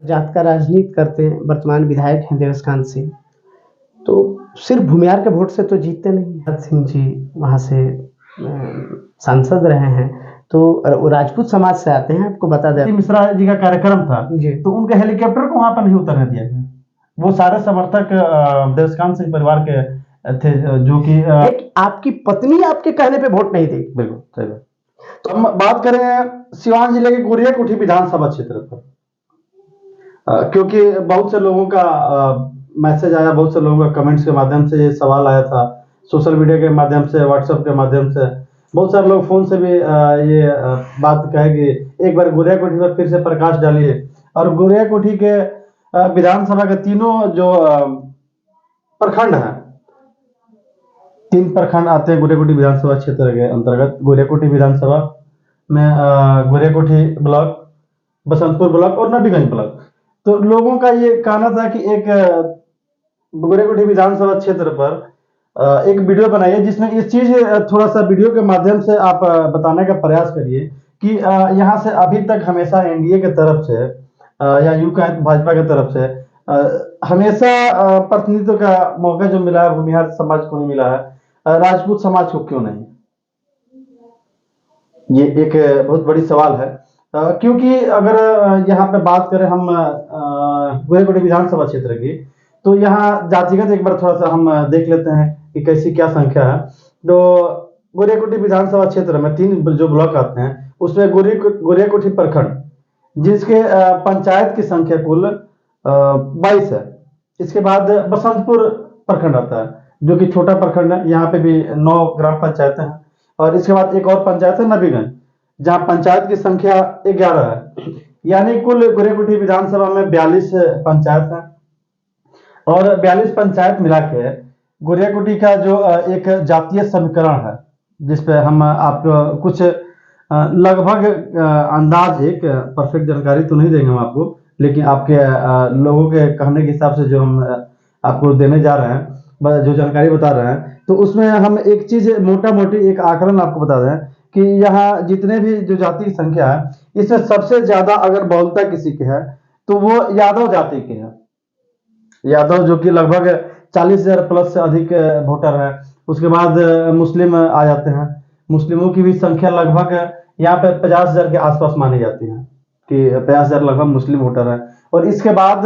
जात का राजनीति करते हैं, वर्तमान विधायक हैं देवस्थान सिंह। तो सिर्फ भूमिहार के वोट से तो जीतते नहीं। भगत सिंह जी वहाँ से सांसद रहे हैं, तो वो राजपूत समाज से आते हैं। आपको बता दें, मिश्रा जी का कार्यक्रम था जी, तो उनके हेलीकॉप्टर को वहां पर नहीं उतरने दिया गया। वो सारे समर्थक देवस्थान सिंह परिवार के थे, जो कि आपकी पत्नी आपके कहने पे वोट नहीं देगी। बिल्कुल सही बात। तो हम बात करें सिवान जिले के गोरियाकोठी विधानसभा क्षेत्र पर, क्योंकि बहुत से लोगों का मैसेज आया, बहुत से लोगों का कमेंट्स के माध्यम से ये सवाल आया था, सोशल मीडिया के माध्यम से, व्हाट्सएप के माध्यम से, बहुत सारे लोग फोन से भी ये बात कहे कि एक बार गोरियाकोठी पर फिर से प्रकाश डालिए। और गोरियाकोठी के विधानसभा के तीनों जो प्रखंड हैं, 3 प्रखंड आते हैं गोरियाकोठी विधानसभा क्षेत्र के अंतर्गत। गोरियाकोठी विधानसभा में गोरियाकोठी ब्लॉक, बसंतपुर ब्लॉक और नबीगंज ब्लॉक। तो लोगों का ये कहना था कि एक गोरियाकोठी विधानसभा क्षेत्र पर एक वीडियो बनाइए जिसमें इस चीज थोड़ा सा वीडियो के माध्यम से आप बताने का प्रयास करिए कि यहाँ से अभी तक हमेशा एनडीए के तरफ से या यूं कहें भाजपा की तरफ से हमेशा प्रतिनिधित्व का मौका जो मिला है भूमिहार समाज को नहीं मिला है, राजपूत समाज को क्यों नहीं? ये एक बहुत बड़ी सवाल है, क्योंकि अगर यहाँ पे बात करें हम गोरियाकोठी विधानसभा क्षेत्र की, तो यहाँ जातिगत एक बार थोड़ा सा हम देख लेते हैं कि कैसी क्या संख्या है। तो गोरियाकोठी विधानसभा क्षेत्र में 3 जो ब्लॉक आते हैं उसमें गोरियाकोठी प्रखंड, जिसके पंचायत की संख्या कुल 22 है। इसके बाद बसंतपुर प्रखंड आता है जो कि छोटा प्रखंड है, यहाँ पे भी 9 ग्राम पंचायतें हैं। और इसके बाद एक और पंचायत है नबीगंज, जहाँ पंचायत की संख्या 11 है। यानी कुल गोरियाकोठी विधानसभा में 42 पंचायत है। और 42 पंचायत मिला के गोरियाकोठी का जो एक जातीय समीकरण है, जिसपे हम आपको कुछ लगभग अंदाज, एक परफेक्ट जानकारी तो नहीं देंगे हम आपको, लेकिन आपके लोगों के कहने के हिसाब से जो हम आपको देने जा रहे हैं, जो जानकारी बता रहे हैं, तो उसमें हम एक चीज मोटा मोटी एक आकलन आपको बता दें कि यहाँ जितने भी जो जाति की संख्या है, इसमें सबसे ज्यादा अगर बहुलता किसी की है तो वो यादव जाति की है। यादव जो कि लगभग 40,000 प्लस से अधिक वोटर है। उसके बाद मुस्लिम आ जाते हैं, मुस्लिमों की भी संख्या लगभग यहाँ पे 50,000 के आसपास मानी जाती है कि 50,000 लगभग मुस्लिम वोटर है। और इसके बाद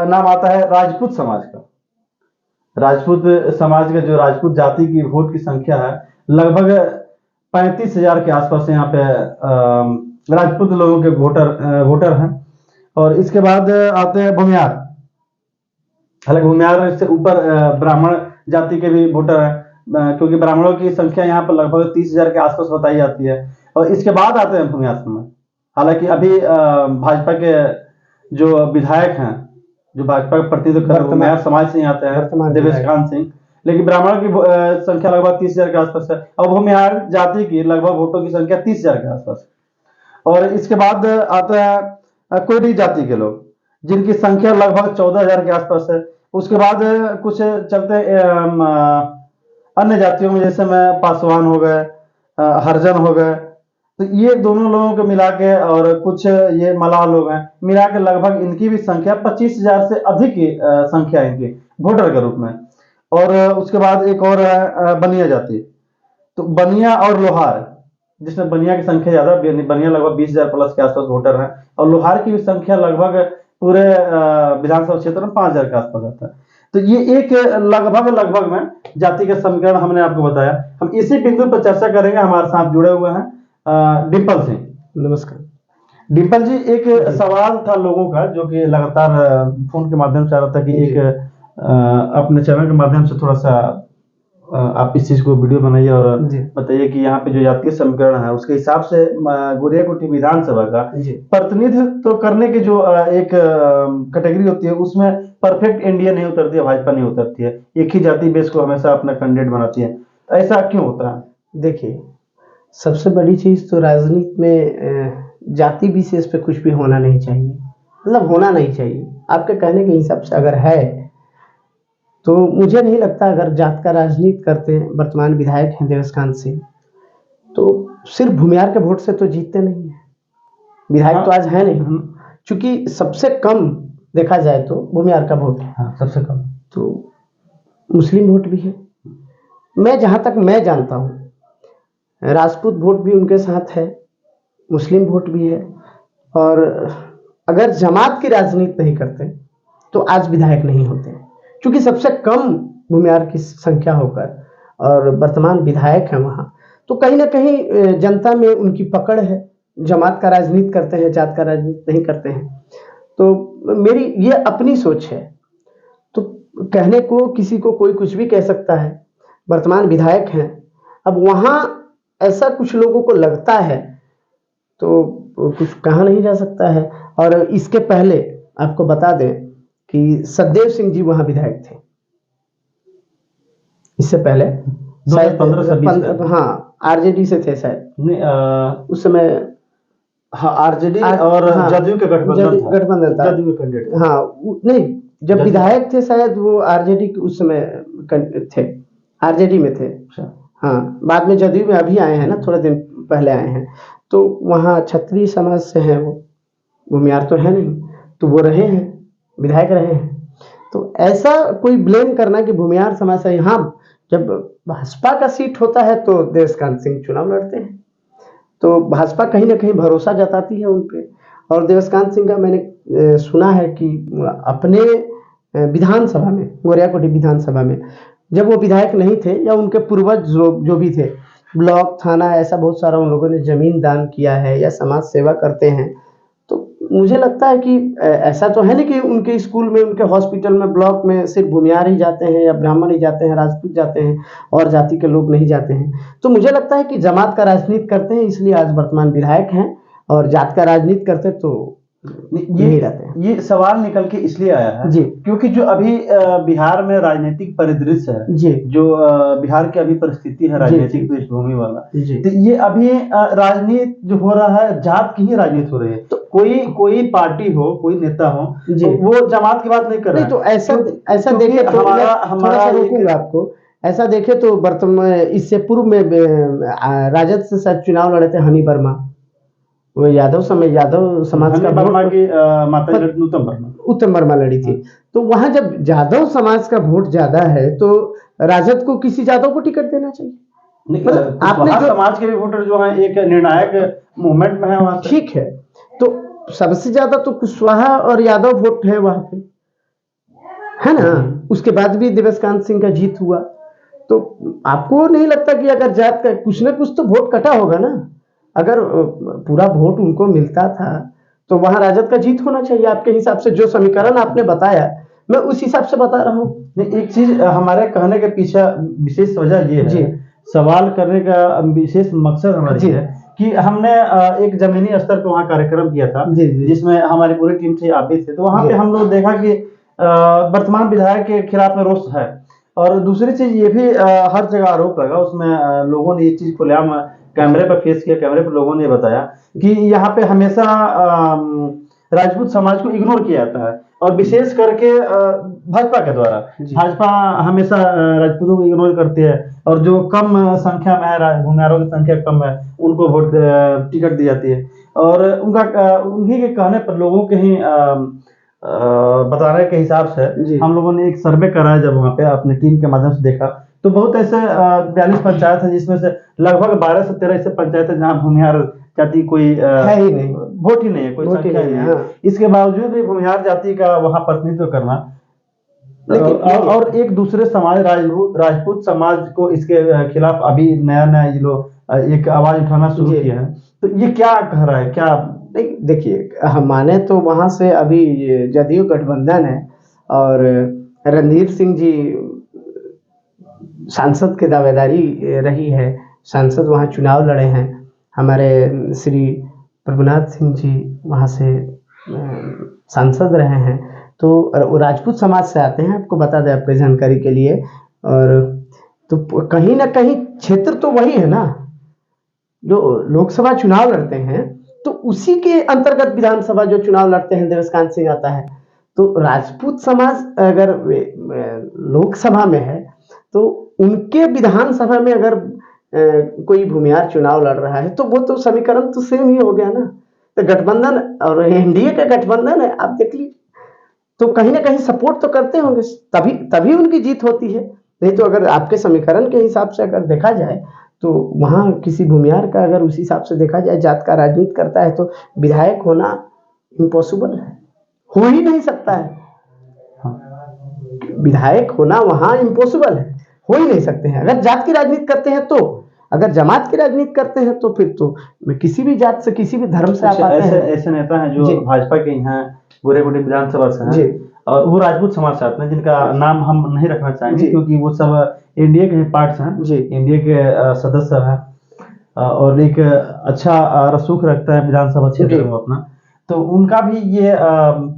नाम आता है राजपूत समाज का। राजपूत समाज का जो राजपूत जाति की वोट की संख्या है लगभग 35,000 के आसपास यहाँ पे राजपूत लोगों के वोटर हैं। और इसके बाद आते हैं भूमिहार। हालांकि भूमिहार से ऊपर ब्राह्मण जाति के भी वोटर हैं, क्योंकि ब्राह्मणों की संख्या यहाँ पर लगभग 30,000 के आसपास बताई जाती है। और इसके बाद आते हैं भूमिहार समाज। हालांकि अभी भाजपा के जो विधायक हैं, जो भाजपा के प्रतिनिधित्व कर भूमिहार समाज से आते हैं, देवस्थान सिंह, लेकिन ब्राह्मणों की संख्या लगभग 30,000 के आसपास है और भूमिहार जाति की लगभग वोटों की संख्या 30,000 के आसपास। और इसके बाद आते हैं कोयरी जाति के लोग, जिनकी संख्या लगभग 14,000 के आसपास है। उसके बाद कुछ चलते अन्य जातियों में, जैसे में पासवान हो गए, हरिजन हो गए, तो ये दोनों लोगों को मिला के और कुछ ये मलाह लोग हैं, मिला के लगभग इनकी भी संख्या 25,000 से अधिक की संख्या इनकी वोटर के रूप में। और उसके बाद एक और है बनिया जाति। तो बनिया और लोहार, जिसमें बनिया की संख्या ज्यादा, बनिया लगभग 20,000 प्लस के आसपास वोटर है, और लोहार की भी संख्या लगभग पूरे विधानसभा क्षेत्र में 5,000 के आसपास आता है। तो ये एक लगभग में जाति का समीकरण हमने आपको बताया। हम इसी बिंदु पर चर्चा करेंगे। हमारे साथ जुड़े हुए हैं डिम्पल सिंह। नमस्कार डिम्पल जी, एक सवाल था लोगों का जो कि लगातार फोन के माध्यम से आ रहा था कि एक अपने चैनल के माध्यम से थोड़ा सा आप इस चीज को वीडियो बनाइए और बताइए कि यहाँ पे जो जातीय समीकरण है उसके हिसाब से गोरियाकोठी विधानसभा का प्रतिनिधित्व तो करने की जो एक कैटेगरी होती है, उसमें परफेक्ट एनडीए नहीं उतरती है, भाजपा नहीं उतरती है, एक ही जाति बेस को हमेशा अपना कैंडिडेट बनाती है। ऐसा क्यों होता है? देखिए, सबसे बड़ी चीज तो राजनीति में जाति विशेष पे कुछ भी होना नहीं चाहिए, मतलब होना नहीं चाहिए। आपके कहने के हिसाब से अगर है तो मुझे नहीं लगता, अगर जात का राजनीति करते हैं, वर्तमान विधायक हैं देवस्थान सिंह, तो सिर्फ भूमिहार के वोट से तो जीतते नहीं है। विधायक तो आज है नहीं, चूंकि सबसे कम देखा जाए तो भूमिहार का वोट है, हाँ, सबसे कम। तो मुस्लिम वोट भी है। मैं जहाँ तक मैं जानता हूँ, राजपूत वोट भी उनके साथ है, मुस्लिम वोट भी है। और अगर जमात की राजनीति नहीं करते तो आज विधायक नहीं होते, क्योंकि सबसे कम भूमिहार की संख्या होकर और वर्तमान विधायक है वहाँ, तो कहीं ना कहीं जनता में उनकी पकड़ है। जमात का राजनीति करते हैं, जात का राजनीति नहीं करते हैं। तो मेरी ये अपनी सोच है। तो कहने को किसी को कोई कुछ भी कह सकता है, वर्तमान विधायक हैं। अब वहाँ ऐसा कुछ लोगों को लगता है तो कुछ कहा नहीं जा सकता है। और इसके पहले आपको बता दें कि सतदेव सिंह जी वहाँ विधायक थे, इससे पहले शायद 2015 हाँ आरजेडी से थे शायद नहीं, उस समय। हाँ, आरजेडी और हाँ, जदयू का गठबंधन था। जदयू कैंडिडेट हाँ नहीं, जब जदयू। विधायक थे शायद वो आरजेडी उस समय थे, आरजेडी में थे। अच्छा। हाँ, बाद में जदयू में अभी आए हैं ना, थोड़े दिन पहले आए हैं। तो वहाँ क्षत्रिय समाज से हैं वो, भूमिहार तो है नहीं, तो वो रहे हैं, विधायक रहे हैं। तो ऐसा कोई ब्लेम करना कि भूमिहार समाज से, हाँ जब भाजपा का सीट होता है तो देवस्कांत सिंह चुनाव लड़ते हैं, तो भाजपा कहीं ना कहीं भरोसा जताती है उन पे। और देवस्कांत सिंह का मैंने सुना है कि अपने विधानसभा में, गोरियाकोटी विधानसभा में, जब वो विधायक नहीं थे या उनके पूर्वज जो भी थे, ब्लॉक थाना ऐसा बहुत सारा उन लोगों ने जमीन दान किया है या समाज सेवा करते हैं। तो मुझे लगता है कि ऐसा तो है नहीं कि उनके स्कूल में, उनके हॉस्पिटल में, ब्लॉक में सिर्फ भूमिहार ही जाते हैं या ब्राह्मण ही जाते हैं, राजपूत जाते हैं और जाति के लोग नहीं जाते हैं। तो मुझे लगता है कि जमात का राजनीति करते हैं इसलिए आज वर्तमान विधायक हैं, और जात का राजनीति करते तो नहीं रहते हैं। ये सवाल निकल के इसलिए आया है जी, क्योंकि जो अभी बिहार में राजनीतिक परिदृश्य है, जी, जो बिहार की अभी परिस्थिति है राजनीतिक पृष्ठभूमि वाला, जी, तो ये अभी राजनीति जो हो रहा है, जात की ही राजनीति हो रही है। तो कोई पार्टी हो, कोई नेता हो, जी, तो वो जमात की बात नहीं कर रहा नहीं। है। तो ऐसा क्योंकि देखे तो हमारा थोड़ा सा रोकूंगा आपको। ऐसा देखे तो वर्तमान, इससे पूर्व में राजद से शायद चुनाव लड़े थे हनी वर्मा, वो यादव समाज का वर्मा वोट, की माता उत्तम वर्मा लड़ी थी। तो वहां जब यादव समाज का वोट ज्यादा है तो राजद को किसी यादव को टिकट देना चाहिए। मतलब आपने समाज के भी वोटर जो है एक निर्णायक मूवमेंट में है वहां, ठीक है। तो सबसे ज्यादा तो कुशवाहा और यादव वोट है वहां पे, है ना। उसके बाद भी देवस्कांत सिंह का जीत हुआ। तो आपको नहीं लगता कि अगर जात का कुछ ना कुछ तो वोट कटा होगा ना? अगर पूरा वोट उनको मिलता था तो वहां राजद का जीत होना चाहिए आपके हिसाब से। जो समीकरण आपने बताया मैं उस हिसाब से बता रहा हूँ। एक चीज हमारे कहने के पीछे विशेष वजह ये है, सवाल करने का विशेष मकसद हमारी है कि हमने एक जमीनी स्तर पर वहाँ कार्यक्रम किया था, जिसमें हमारी पूरी टीम से आप भी थे। तो वहाँ पे हम लोग देखा कि वर्तमान विधायक के खिलाफ में रोष है। और दूसरी चीज ये भी हर जगह आरोप लगा, उसमें लोगों ने ये चीज खुलेआम कैमरे पर फेस किया, कैमरे पर लोगों ने बताया कि यहाँ पे हमेशा राजपूत समाज को इग्नोर किया जाता है, और विशेष करके भाजपा के द्वारा। भाजपा हमेशा राजपूतों को इग्नोर करती है, और जो कम संख्या में है, भूमिहारों की संख्या कम है, उनको वोट टिकट दी जाती है। और उन्हीं के कहने पर लोगों के ही बताने के हिसाब से हम लोगों ने एक सर्वे कराया, जब वहाँ पे अपनी टीम के माध्यम से देखा तो बहुत ऐसे 42 पंचायत है, जिसमें से लगभग 12 से 13 ऐसे पंचायत है जहाँ भूमिहार जाति कोई है ही नहीं, वोट ही नहीं है, कोई संख्या ही नहीं है। इसके बावजूद भी भूमिहार जाति का वहाँ प्रतिनिधित्व करना, और एक दूसरे समाज राजपूत समाज को इसके खिलाफ अभी नया ये लोग एक आवाज उठाना शुरू किया है। तो ये क्या कह रहा है, क्या नहीं? देखिए, हम माने तो वहां से अभी जदयू गठबंधन है, और रणधीर सिंह जी सांसद की दावेदारी रही है, सांसद वहाँ चुनाव लड़े हैं। हमारे श्री प्रभुनाथ सिंह जी वहाँ से सांसद रहे हैं। तो वो राजपूत समाज से आते हैं, आपको बता दें आपकी जानकारी के लिए। और तो कहीं ना कहीं क्षेत्र तो वही है ना, जो लोकसभा चुनाव लड़ते हैं तो उसी के अंतर्गत विधानसभा जो चुनाव लड़ते हैं देवस्कांत सिंह आता है। तो राजपूत समाज अगर लोकसभा में है तो उनके विधानसभा में अगर कोई भूमिहार चुनाव लड़ रहा है तो वो तो समीकरण तो सेम ही हो गया ना। तो गठबंधन और एनडीए का गठबंधन है, आप देख लीजिए, तो कहीं ना कहीं सपोर्ट तो करते होंगे, तभी तभी उनकी जीत होती है। नहीं तो अगर आपके समीकरण के हिसाब से अगर देखा जाए तो वहाँ किसी भूमिहार का अगर उस हिसाब से देखा जाए, जात का राजनीति करता है तो विधायक होना इम्पॉसिबल है, हो ही नहीं सकता है। विधायक होना वहाँ इम्पॉसिबल है, हो ही नहीं सकते हैं। अगर जात की राजनीति करते हैं तो, अगर जमात की राजनीति करते हैं तो फिर तो किसी भी जात से किसी भी धर्म से आप आते हैं। ऐसे नेता हैं जो जी। भाजपा के हैं, गोरेकुंडी विधानसभा से जी। हैं, और वो राजपूत समाज से आते हैं, जिनका नाम हम नहीं रखना चाहेंगे जी। क्योंकि वो सब एनडीए के पार्ट्स हैं, जी। एनडीए के सदस्य हैं, और एक अच्छा रसूख रखता है विधानसभा क्षेत्र जी। में अपना। तो उनका भी ये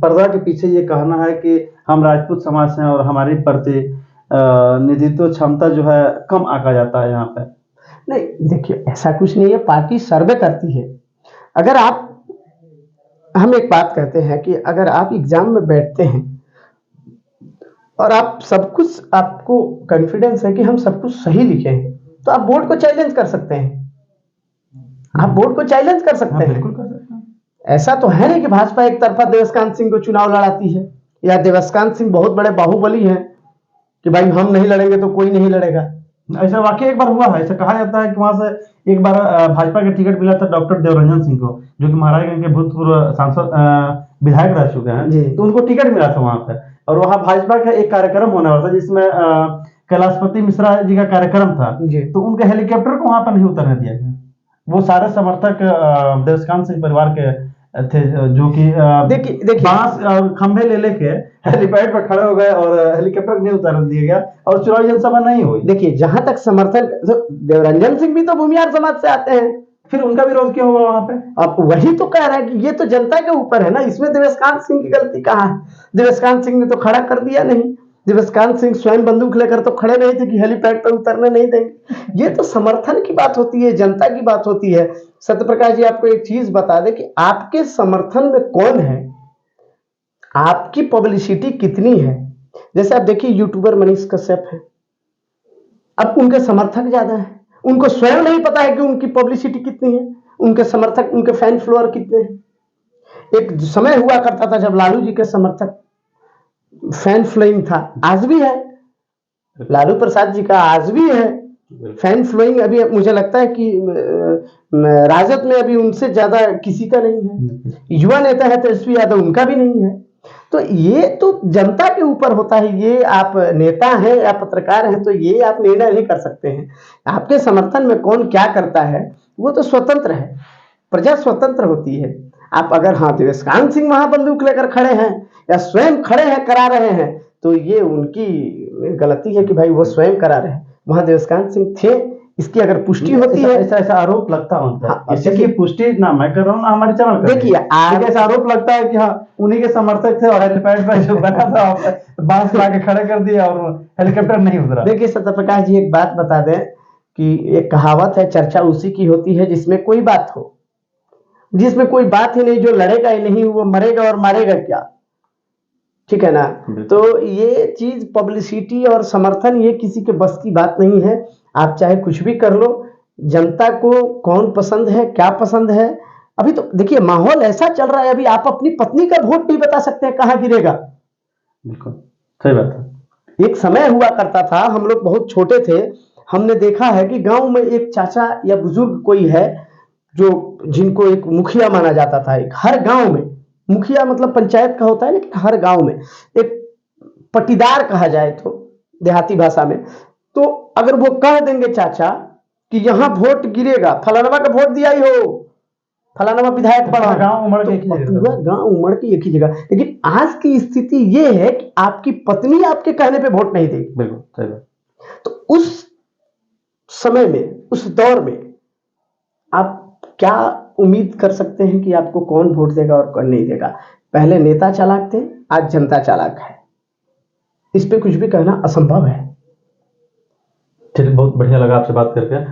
पर्दा के पीछे ये कहना है कि हम राजपूत समाज से हैं और हमारी प्रतिनिधित्व क्षमता जो है कम आंका जाता है यहाँ पे। नहीं देखिए, ऐसा कुछ नहीं है, पार्टी सर्वे करती है। अगर आप, हम एक बात कहते हैं कि अगर आप एग्जाम में बैठते हैं और आप सब कुछ, आपको कॉन्फिडेंस है कि हम सब कुछ सही लिखे हैं, तो आप बोर्ड को चैलेंज कर सकते हैं, आप बोर्ड को चैलेंज कर सकते हैं। बिल्कुल कर सकते हैं। ऐसा तो है नहीं कि भाजपा एक तरफा देवस्कांत सिंह को चुनाव लड़ाती है, या देवस्कांत सिंह बहुत बड़े बाहुबली हैं कि भाई हम नहीं लड़ेंगे तो कोई नहीं लड़ेगा। ऐसा वाकई एक बार हुआ है, ऐसा कहा जाता है कि वहां से एक बार भाजपा का टिकट मिला था डॉक्टर देवरंजन सिंह को, जो कि महाराजगंज के भूतपूर्व सांसद विधायक रह चुके हैं, तो उनको टिकट मिला था वहां पे, और वहां भाजपा का एक कार्यक्रम होने वाला था जिसमें कैलाशपति मिश्रा जी का कार्यक्रम था, तो उनके हेलीकॉप्टर को वहां पर नहीं उतरने दिया गया। वो सारे समर्थक देवस्कांत सिंह परिवार के थे, जो कि देखिए बांस और खंभे ले लेके हेलीपैड पर खड़े हो गए और हेलीकॉप्टर नहीं उतारने दिया गया और चुनावी जनसभा नहीं हुई। देखिए जहां तक समर्थन, तो देवरंजन सिंह भी तो भूमिहार समाज से आते हैं, फिर उनका विरोध क्यों हुआ वहां पे? अब वही तो कह रहा है कि ये तो जनता के ऊपर है ना, इसमें देवस्कांत सिंह की गलती कहाँ है? देवस्कांत सिंह ने तो खड़ा कर दिया नहीं, देवस्कांत सिंह स्वयं बंदूक लेकर तो खड़े नहीं थे कि हेलीपैड पर उतरने नहीं देंगे। ये तो समर्थन की बात होती है, जनता की बात होती है। सत्यप्रकाश जी आपको एक चीज बता दें कि आपके समर्थन में कौन है, आपकी पब्लिसिटी कितनी है। जैसे आप देखिए यूट्यूबर मनीष कश्यप है, अब उनके समर्थक ज्यादा है, उनको स्वयं नहीं पता है कि उनकी पब्लिसिटी कितनी है, उनके समर्थक, उनके फैन फॉलोअर कितने हैं। एक समय हुआ करता था जब लालू जी के समर्थक फैन फ्लोइंग था, आज भी है, लालू प्रसाद जी का आज भी है फैन फ्लोइंग। अभी मुझे लगता है कि राजद में अभी उनसे ज्यादा किसी का नहीं है। युवा नेता है तेजस्वी यादव, उनका भी नहीं है। तो ये तो जनता के ऊपर होता है, ये आप नेता हैं या पत्रकार हैं तो ये आप निर्णय नहीं कर सकते हैं। आपके समर्थन में कौन क्या करता है वो तो स्वतंत्र है, प्रजा स्वतंत्र होती है। आप अगर हाँ देवस्कांत सिंह वहां बंदूक लेकर खड़े हैं या स्वयं खड़े हैं करा रहे हैं तो ये उनकी गलती है कि भाई वो स्वयं करा रहे हैं, वहां देवस्कांत सिंह थे, इसकी अगर पुष्टि होती है, ऐसा आरोप लगता है उनका। हाँ, इसकी पुष्टि ना मैं कर रहा हूँ ना हमारे चैनल कर। देखिए ऐसा आरोप लगता है कि हाँ उन्हीं के समर्थक थे और हेलीपैड पर जो बना था बांस ला के खड़े कर दिया और हेलीकॉप्टर नहीं उतरा। देखिए सत्यप्रकाश जी एक बात बता दें कि एक कहावत है, चर्चा उसी की होती है जिसमें कोई बात हो, जिसमें कोई बात ही नहीं, जो लड़ेगा ही नहीं वो मरेगा और मारेगा क्या, ठीक है ना। तो ये चीज पब्लिसिटी और समर्थन ये किसी के बस की बात नहीं है। आप चाहे कुछ भी कर लो, जनता को कौन पसंद है क्या पसंद है, अभी तो देखिए माहौल ऐसा चल रहा है, अभी आप अपनी पत्नी का वोट नहीं बता सकते हैं कहां गिरेगा। बिल्कुल सही बात है। एक समय हुआ करता था, हम लोग बहुत छोटे थे, हमने देखा है कि गांव में एक चाचा या बुजुर्ग कोई है जो, जिनको एक मुखिया माना जाता था, एक हर गांव में मुखिया मतलब पंचायत का होता है, लेकिन हर गांव में एक पटीदार कहा जाए तो देहाती भाषा में, तो अगर वो कह देंगे चाचा कि यहाँ वोट गिरेगा, फलानवा का वोट दिया ही हो, फलानवा विधायक बना, गांव उमड़ के पूरा गांव उमड़ के एक ही जगह। लेकिन आज की स्थिति ये है कि आपकी पत्नी आपके कहने पे वोट नहीं देगी। बिल्कुल सही बात। तो उस समय में, उस दौर में आप क्या उम्मीद कर सकते हैं कि आपको कौन वोट देगा और कौन नहीं देगा। पहले नेता चालाक थे, आज जनता चालाक है, इस पे कुछ भी कहना असंभव है। ठीक, बहुत बढ़िया लगा आपसे बात करके।